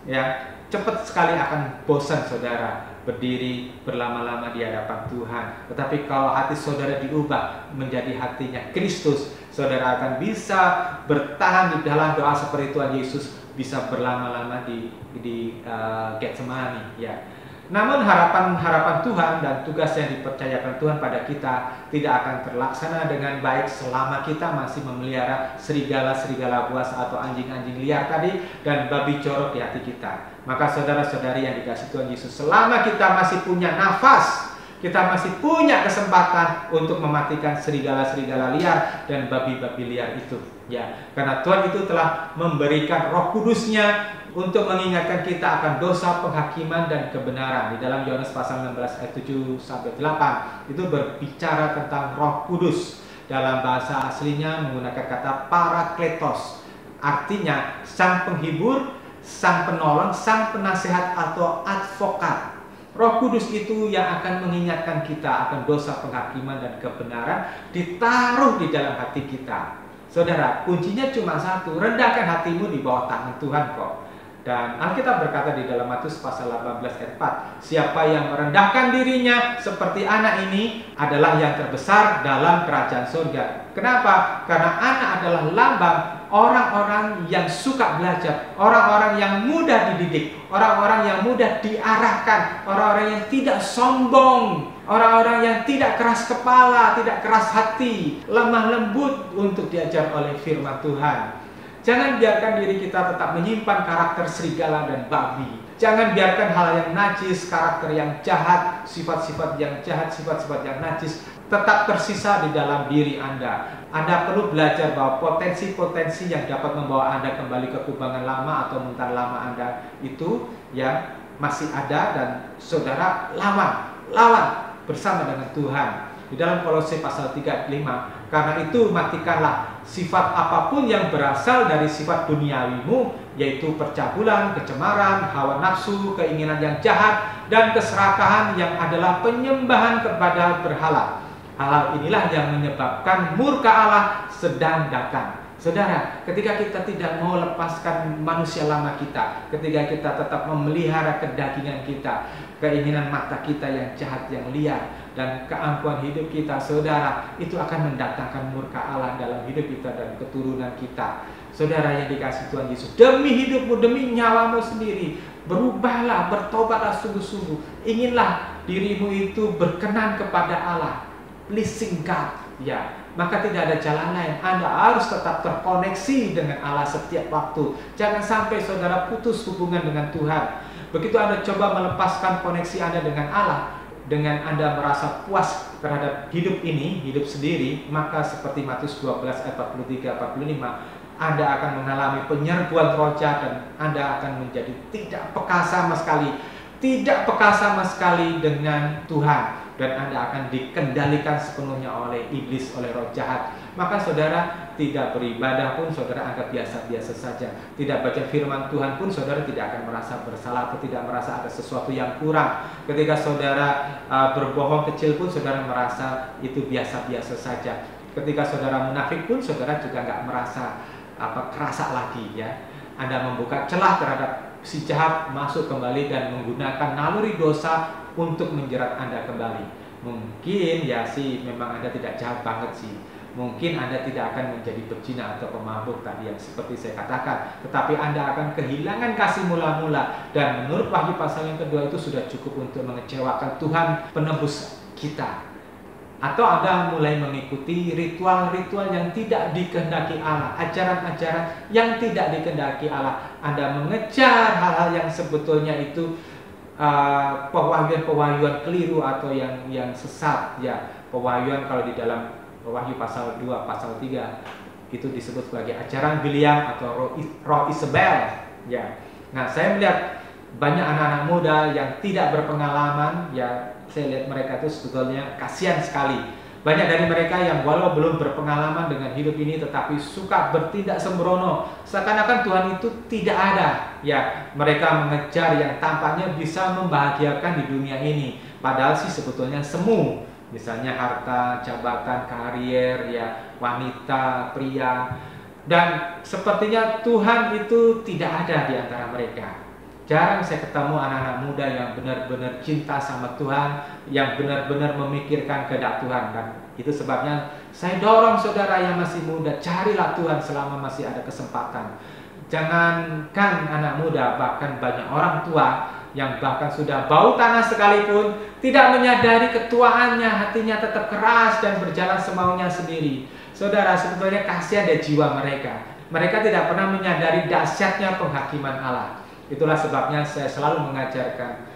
[SPEAKER 2] ya cepat sekali akan bosan saudara berdiri berlama-lama di hadapan Tuhan. Tetapi kalau hati saudara diubah menjadi hatinya Kristus, saudara akan bisa bertahan di dalam doa seperti Tuhan Yesus, bisa berlama-lama di Getsemani, ya. Namun harapan Tuhan dan tugas yang dipercayakan Tuhan pada kita tidak akan terlaksana dengan baik selama kita masih memelihara serigala-serigala buas atau anjing-anjing liar tadi dan babi jorok di hati kita. Maka saudara-saudari yang dikasihi Tuhan Yesus, selama kita masih punya nafas, kita masih punya kesempatan untuk mematikan serigala-serigala liar dan babi-babi liar itu, ya. Karena Tuhan itu telah memberikan Roh Kudus-Nya untuk mengingatkan kita akan dosa, penghakiman, dan kebenaran. Di dalam Yohanes pasal 16 ayat 7-8 itu berbicara tentang Roh Kudus. Dalam bahasa aslinya menggunakan kata parakletos, artinya sang penghibur, sang penolong, sang penasehat atau advokat. Roh Kudus itu yang akan mengingatkan kita akan dosa, penghakiman, dan kebenaran, ditaruh di dalam hati kita. Saudara, kuncinya cuma satu, rendahkan hatimu di bawah tangan Tuhan kok. Dan Alkitab berkata di dalam Matius pasal 18 ayat 4, siapa yang merendahkan dirinya seperti anak ini adalah yang terbesar dalam kerajaan surga. Kenapa? Karena anak adalah lambang orang-orang yang suka belajar, orang-orang yang mudah dididik, orang-orang yang mudah diarahkan, orang-orang yang tidak sombong, orang-orang yang tidak keras kepala, tidak keras hati, lemah lembut untuk diajar oleh firman Tuhan. Jangan biarkan diri kita tetap menyimpan karakter serigala dan babi. Jangan biarkan hal yang najis, karakter yang jahat, sifat-sifat yang jahat, sifat-sifat yang najis tetap tersisa di dalam diri Anda. Anda perlu belajar bahwa potensi-potensi yang dapat membawa Anda kembali ke kubangan lama atau mental lama Anda itu ya masih ada, dan saudara lawan bersama dengan Tuhan. Di dalam Kolose pasal 3 ayat 5, karena itu matikanlah sifat apapun yang berasal dari sifat duniawimu, yaitu percabulan, kecemaran, hawa nafsu, keinginan yang jahat, dan keserakahan yang adalah penyembahan kepada berhala. Hal inilah yang menyebabkan murka Allah sedang datang. Saudara, ketika kita tidak mau lepaskan manusia lama kita, ketika kita tetap memelihara kedagingan kita, keinginan mata kita yang jahat, yang liar, dan keangkuhan hidup kita, saudara, itu akan mendatangkan murka Allah dalam hidup kita dan keturunan kita. Saudara yang dikasihi Tuhan Yesus, demi hidupmu, demi nyawamu sendiri, berubahlah, bertobatlah sungguh-sungguh. Inginlah dirimu itu berkenan kepada Allah, pleasing God, ya. Maka tidak ada jalan lain. Anda harus tetap terkoneksi dengan Allah setiap waktu. Jangan sampai saudara putus hubungan dengan Tuhan. Begitu Anda coba melepaskan koneksi Anda dengan Allah, dengan Anda merasa puas terhadap hidup ini, hidup sendiri, maka seperti Matius 12 ayat 43-45, Anda akan mengalami penyerbuan roh jahat dan Anda akan menjadi tidak peka sama sekali, tidak peka sama sekali dengan Tuhan. Dan Anda akan dikendalikan sepenuhnya oleh iblis, oleh roh jahat. Maka saudara tidak beribadah pun saudara anggap biasa-biasa saja. Tidak baca firman Tuhan pun saudara tidak akan merasa bersalah atau tidak merasa ada sesuatu yang kurang. Ketika saudara berbohong kecil pun saudara merasa itu biasa-biasa saja. Ketika saudara munafik pun saudara juga nggak merasa kerasa lagi, ya. Anda membuka celah terhadap si jahat masuk kembali dan menggunakan naluri dosa untuk menjerat Anda kembali. Mungkin ya sih memang Anda tidak jahat banget sih. Mungkin Anda tidak akan menjadi pezina atau pemabuk tadi yang seperti saya katakan, tetapi Anda akan kehilangan kasih mula-mula. Dan menurut Wahyu pasal yang kedua itu sudah cukup untuk mengecewakan Tuhan penebus kita. Atau Anda mulai mengikuti ritual-ritual yang tidak dikehendaki Allah, ajaran-ajaran yang tidak dikehendaki Allah. Anda mengejar hal-hal yang sebetulnya itu pewahyuan-pewahyuan keliru atau yang sesat, ya. Pewahyuan kalau di dalam Wahyu pasal 2, pasal 3 itu disebut sebagai ajaran Biliam atau roh Isabel, ya. Nah, saya melihat banyak anak-anak muda yang tidak berpengalaman, ya, saya lihat mereka itu sebetulnya kasihan sekali. Banyak dari mereka yang walau belum berpengalaman dengan hidup ini tetapi suka bertindak sembrono, seakan-akan Tuhan itu tidak ada. Ya, mereka mengejar yang tampaknya bisa membahagiakan di dunia ini, padahal sih sebetulnya semu. Misalnya harta, jabatan, karier, ya, wanita, pria. Dan sepertinya Tuhan itu tidak ada di antara mereka. Jarang saya ketemu anak-anak muda yang benar-benar cinta sama Tuhan, yang benar-benar memikirkan kehendak Tuhan. Dan itu sebabnya saya dorong saudara yang masih muda, carilah Tuhan selama masih ada kesempatan. Jangankan anak muda, bahkan banyak orang tua yang bahkan sudah bau tanah sekalipun tidak menyadari ketuaannya, hatinya tetap keras dan berjalan semaunya sendiri. Saudara, sebetulnya kasihan ada jiwa mereka. Mereka tidak pernah menyadari dahsyatnya penghakiman Allah. Itulah sebabnya saya selalu mengajarkan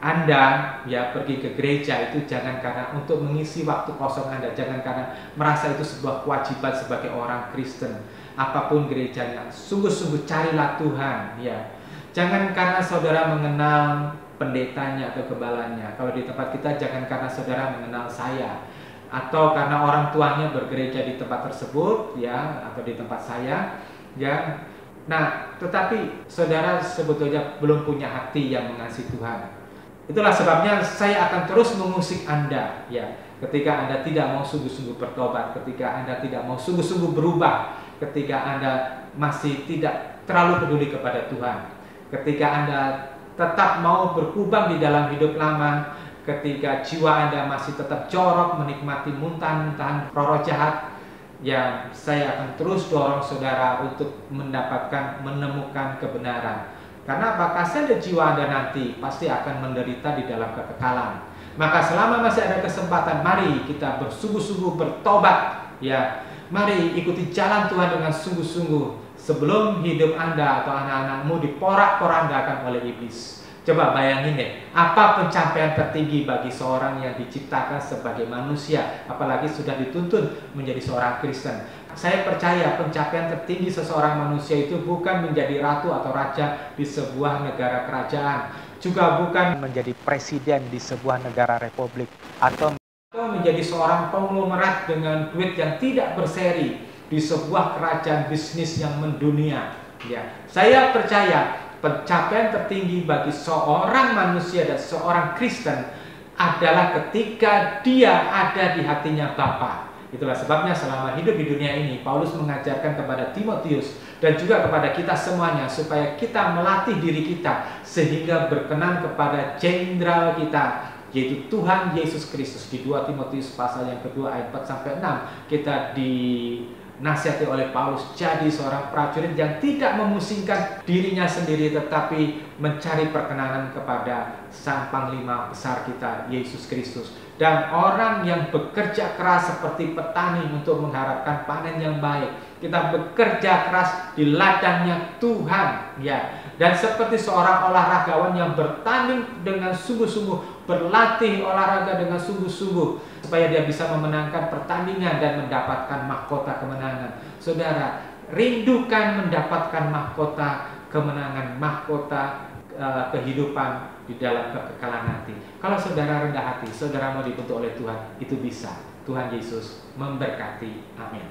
[SPEAKER 2] Anda ya pergi ke gereja itu jangan karena untuk mengisi waktu kosong Anda, jangan karena merasa itu sebuah kewajiban sebagai orang Kristen. Apapun gerejanya, sungguh-sungguh carilah Tuhan ya. Jangan karena saudara mengenal pendetanya atau gebalanya. Kalau di tempat kita jangan karena saudara mengenal saya atau karena orang tuanya bergereja di tempat tersebut ya atau di tempat saya ya. Nah, tetapi saudara sebetulnya belum punya hati yang mengasihi Tuhan. Itulah sebabnya saya akan terus mengusik Anda ya. Ketika Anda tidak mau sungguh-sungguh bertobat, ketika Anda tidak mau sungguh-sungguh berubah, ketika Anda masih tidak terlalu peduli kepada Tuhan, ketika Anda tetap mau berkubang di dalam hidup lama, ketika jiwa Anda masih tetap jorok menikmati muntahan-muntahan roh jahat, ya saya akan terus dorong saudara untuk menemukan kebenaran. Karena apa? Kasihan ada jiwa Anda nanti pasti akan menderita di dalam kekekalan. Maka selama masih ada kesempatan, mari kita bersungguh-sungguh bertobat ya. Mari ikuti jalan Tuhan dengan sungguh-sungguh sebelum hidup Anda atau anak-anakmu diporak-porandakan oleh iblis. Coba bayangin deh, apa pencapaian tertinggi bagi seorang yang diciptakan sebagai manusia, apalagi sudah dituntun menjadi seorang Kristen. Saya percaya pencapaian tertinggi seseorang manusia itu bukan menjadi ratu atau raja di sebuah negara kerajaan, juga bukan
[SPEAKER 1] menjadi presiden di sebuah negara republik, atau
[SPEAKER 2] menjadi seorang konglomerat dengan duit yang tidak berseri di sebuah kerajaan bisnis yang mendunia. Ya, saya percaya pencapaian tertinggi bagi seorang manusia dan seorang Kristen adalah ketika dia ada di hatinya Bapa. Itulah sebabnya selama hidup di dunia ini Paulus mengajarkan kepada Timotius dan juga kepada kita semuanya supaya kita melatih diri kita sehingga berkenan kepada jenderal kita, yaitu Tuhan Yesus Kristus. Di 2 Timotius pasal yang kedua ayat 4-6 kita dinasihati oleh Paulus jadi seorang prajurit yang tidak memusingkan dirinya sendiri tetapi mencari perkenanan kepada Sang Panglima besar kita Yesus Kristus. Dan orang yang bekerja keras seperti petani untuk mengharapkan panen yang baik. Kita bekerja keras di ladangnya Tuhan ya. Dan seperti seorang olahragawan yang bertanding dengan sungguh-sungguh, berlatih olahraga dengan sungguh-sungguh supaya dia bisa memenangkan pertandingan dan mendapatkan mahkota kemenangan. Saudara, rindukan mendapatkan mahkota kemenangan, mahkota kehidupan di dalam kekekalan nanti. Kalau saudara rendah hati, saudara mau dibentuk oleh Tuhan, itu bisa. Tuhan Yesus memberkati. Amin.